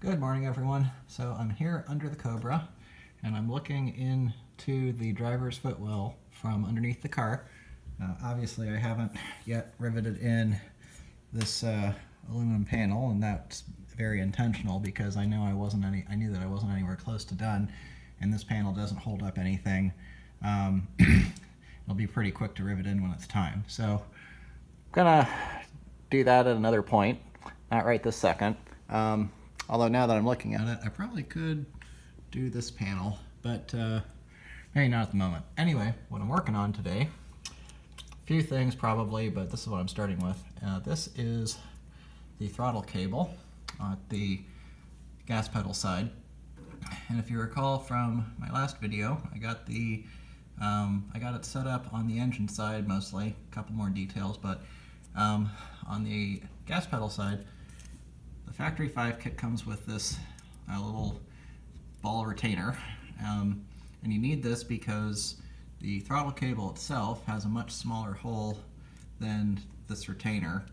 Good morning, everyone. So I'm here under the Cobra, and I'm looking into the driver's footwell from underneath the car. Obviously, I haven't yet riveted in this aluminum panel, and that's very intentional because I knew that I wasn't anywhere close to done, and this panel doesn't hold up anything. It'll be pretty quick to rivet in when it's time. So I'm gonna do that at another point, not right this second. Although now that I'm looking at it, I probably could do this panel, but maybe not at the moment. Anyway, what I'm working on today, a few things probably, but this is what I'm starting with. This is the throttle cable at the gas pedal side. And if you recall from my last video, I got it set up on the engine side mostly, a couple more details, but on the gas pedal side, the Factory 5 kit comes with this little ball retainer, and you need this because the throttle cable itself has a much smaller hole than this retainer,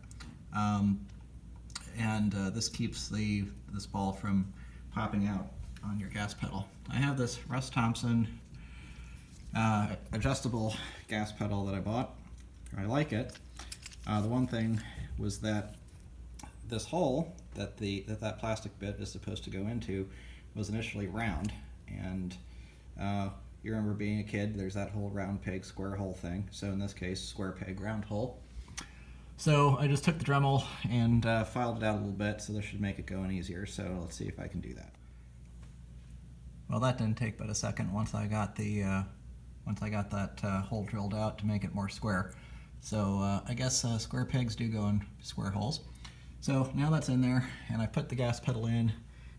and this keeps this ball from popping out on your gas pedal. I have this Russ Thompson adjustable gas pedal that I bought. I like it. The one thing was that this hole that plastic bit is supposed to go into was initially round, and you remember being a kid, there's that whole round peg square hole thing. So in this case, square peg round hole. So I just took the Dremel and filed it out a little bit, so this should make it go in easier. So let's see if I can do that. Well, that didn't take but a second once I got that hole drilled out to make it more square. So I guess square pegs do go in square holes. So now that's in there, and I put the gas pedal in.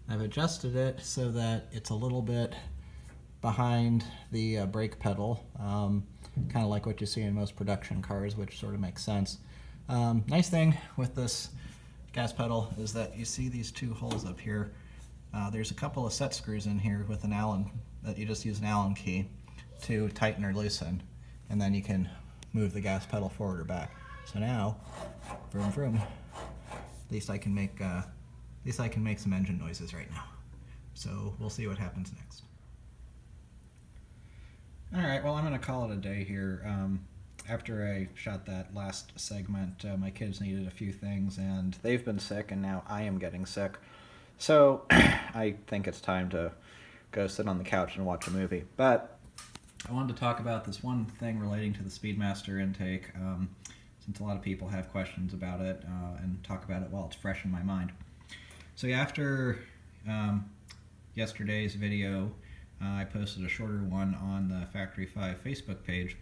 I've adjusted it so that it's a little bit behind the brake pedal, kind of like what you see in most production cars, which sort of makes sense. Nice thing with this gas pedal is that you see these two holes up here. There's a couple of set screws in here with an Allen, that you just use an Allen key to tighten or loosen, and then you can move the gas pedal forward or back. So now, vroom vroom. At least I can make some engine noises right now. So we'll see what happens next. All right, well, I'm going to call it a day here. After I shot that last segment, my kids needed a few things, and they've been sick, and now I am getting sick. So I think it's time to go sit on the couch and watch a movie. But I wanted to talk about this one thing relating to the Speedmaster intake, since a lot of people have questions about it, and talk about it while it's fresh in my mind. So after yesterday's video, I posted a shorter one on the Factory 5 Facebook page,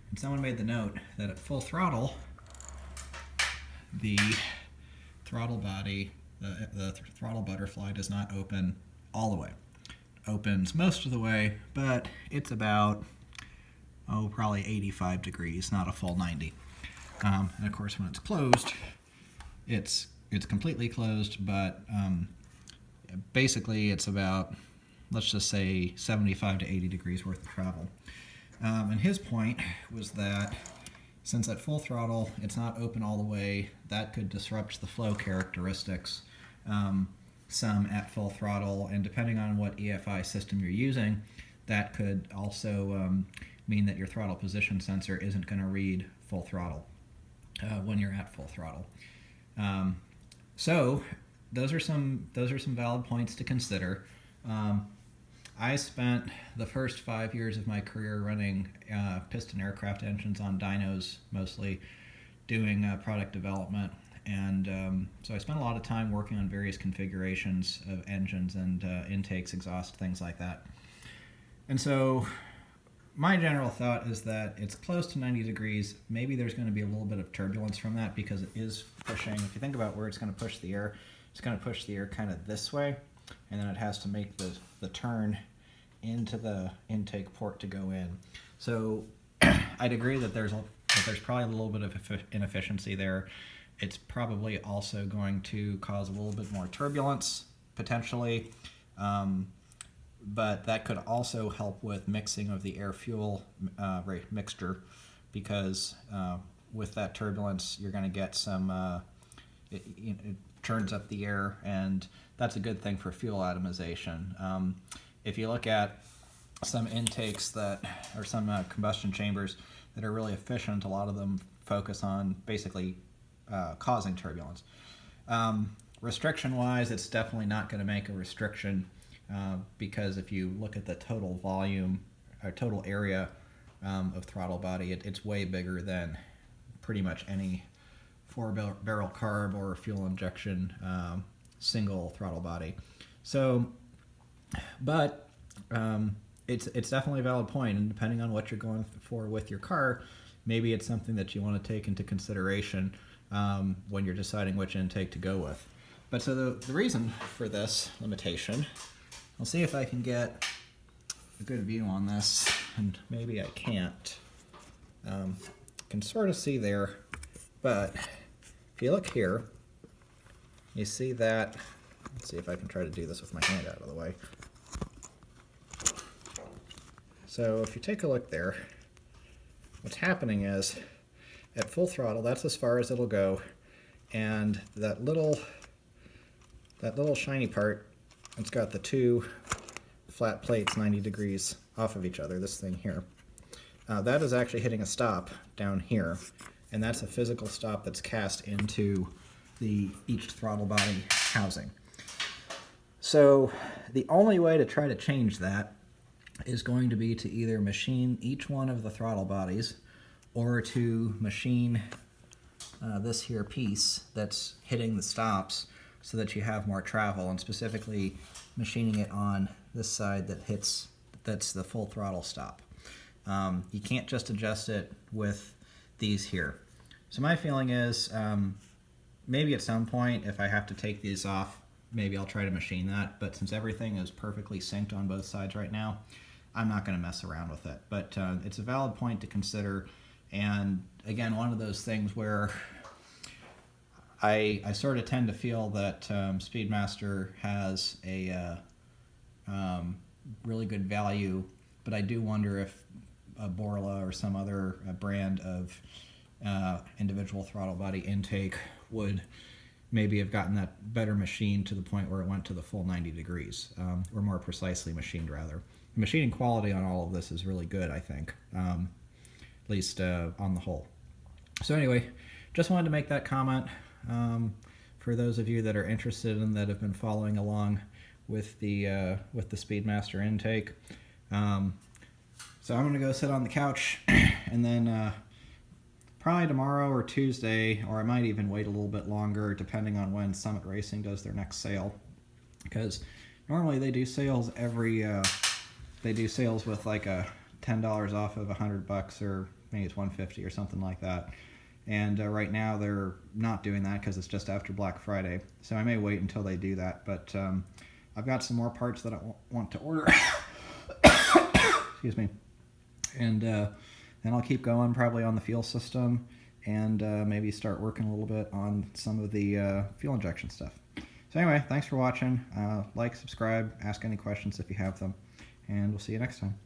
and someone made the note that at full throttle, the throttle body, the throttle butterfly does not open all the way. It opens most of the way, but it's about, probably 85 degrees, not a full 90. And of course, when it's closed, it's completely closed, but basically it's about, let's just say, 75 to 80 degrees worth of travel. And his point was that since at full throttle it's not open all the way, that could disrupt the flow characteristics some at full throttle, and depending on what EFI system you're using, that could also mean that your throttle position sensor isn't going to read full throttle when you're at full throttle. So those are some valid points to consider. I spent the first 5 years of my career running piston aircraft engines on dynos, mostly doing product development, and so I spent a lot of time working on various configurations of engines and intakes, exhaust, things like that. And so my general thought is that it's close to 90 degrees. Maybe there's going to be a little bit of turbulence from that because it is pushing. If you think about where it's going to push the air, it's going to push the air kind of this way, and then it has to make the turn into the intake port to go in. So I'd agree that there's probably a little bit of inefficiency there. It's probably also going to cause a little bit more turbulence, potentially. But that could also help with mixing of the air-fuel mixture, because with that turbulence, you're going to get some it turns up the air, and that's a good thing for fuel atomization. If you look at some intakes that, or some combustion chambers that are really efficient, a lot of them focus on basically causing turbulence. Restriction-wise, it's definitely not going to make a restriction because if you look at the total volume or total area of throttle body, it's way bigger than pretty much any four-barrel carb or fuel injection single throttle body. So, but it's definitely a valid point, and depending on what you're going for with your car, maybe it's something that you want to take into consideration when you're deciding which intake to go with. But so the reason for this limitation, I'll see if I can get a good view on this, and maybe I can't. Can sort of see there, but if you look here, you see that, let's see if I can try to do this with my hand out of the way. So if you take a look there, what's happening is at full throttle, that's as far as it'll go, and that little shiny part, it's got the two flat plates 90 degrees off of each other, this thing here. That is actually hitting a stop down here, and that's a physical stop that's cast into each throttle body housing. So the only way to try to change that is going to be to either machine each one of the throttle bodies, or to machine this here piece that's hitting the stops so that you have more travel, and specifically machining it on this side that's the full throttle stop. You can't just adjust it with these here. So my feeling is maybe at some point, if I have to take these off, maybe I'll try to machine that, but since everything is perfectly synced on both sides right now, I'm not going to mess around with it. But it's a valid point to consider, and again, one of those things where I sort of tend to feel that Speedmaster has a really good value, but I do wonder if a Borla or some other brand of individual throttle body intake would maybe have gotten that better machined to the point where it went to the full 90 degrees, or more precisely machined rather. The machining quality on all of this is really good, I think, at least on the whole. So anyway, just wanted to make that comment for those of you that are interested and that have been following along with the Speedmaster intake. So I'm going to go sit on the couch, and then probably tomorrow or Tuesday, or I might even wait a little bit longer depending on when Summit Racing does their next sale, because normally they do sales they do sales with like a $10 off of $100, or maybe it's $150 or something like that. And right now they're not doing that because it's just after Black Friday. So I may wait until they do that. But I've got some more parts that I want to order. Excuse me. And then I'll keep going probably on the fuel system, and maybe start working a little bit on some of the fuel injection stuff. So anyway, thanks for watching. Like, subscribe, ask any questions if you have them, and we'll see you next time.